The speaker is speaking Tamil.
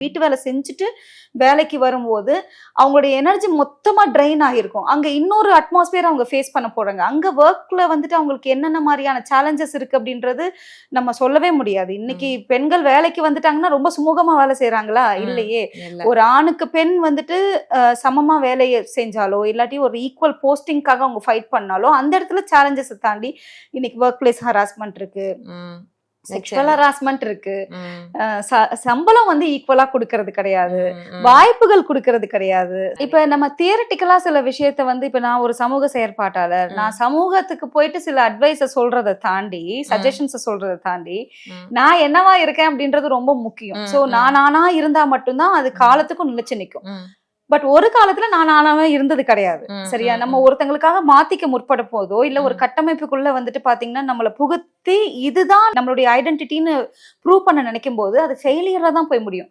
வீட்டு வேலை செஞ்சுட்டு வேலைக்கு வரும்போது அவங்களுடைய எனர்ஜி மொத்தமா ட்ரெயின் ஆகிருக்கும். அங்க இன்னொரு அட்மாஸ்பியர் அவங்க ஃபேஸ் பண்ண போறாங்க. அங்க ஒர்க்ல வந்துட்டு அவங்களுக்கு என்னென்ன மாதிரியான சேலஞ்சஸ் இருக்கு அப்படின்றது நம்ம சொல்லவே முடியாது. இன்னைக்கு பெண்கள் வேலைக்கு வந்துட்டாங்கன்னா ரொம்ப சுமூகமா வேலை செய்யறாங்களா? இல்லையே. ஒரு ஆணுக்கு பெண் வந்துட்டு சமமா வேலையை செஞ்சாலோ இல்லாட்டி ஒரு ஈக்குவல் போஸ்டிங்காக அவங்க ஃபைட் பண்ணாலோ அந்த இடத்துல சேலஞ்சஸ் தாண்டி இன்னைக்கு ஒர்க் பிளேஸ் ஹராஸ்மெண்ட் இருக்கு, செக்ஷுவல் ஹராஸ்மெண்ட் இருக்கு, சம்பளம் வந்து ஈக்குவலா கொடுக்கறது கிடையாது, வாய்ப்புகள் கொடுக்கறது கிடையாது. இப்ப நம்ம தியரிட்டிக்கலா சில விஷயத்த வந்து இப்ப நான் ஒரு சமூக செயற்பாட்டாளர், நான் சமூகத்துக்கு போயிட்டு சில அட்வைஸ சொல்றதை தாண்டி சஜஷன்ஸ சொல்றதை தாண்டி நான் என்னவா இருக்கேன் அப்படின்றது ரொம்ப முக்கியம். சோ நானா இருந்தா மட்டும்தான் அது காலத்துக்கும் நிலைச்சு நிற்கும். பட் ஒரு காலத்துல நானாவே இருந்தது கிடையாது. சரியா? நம்ம ஒருத்தங்களுக்காக மாத்திக்க முற்பட போதோ இல்ல ஒரு கட்டமைப்புக்குள்ள வந்துட்டு பாத்தீங்கன்னா நம்மளை புகுத்தி இதுதான் நம்மளுடைய ஐடென்டிட்டின்னு ப்ரூவ் பண்ண நினைக்கும் போது அது ஃபெயிலியரா தான் போய் முடியும்.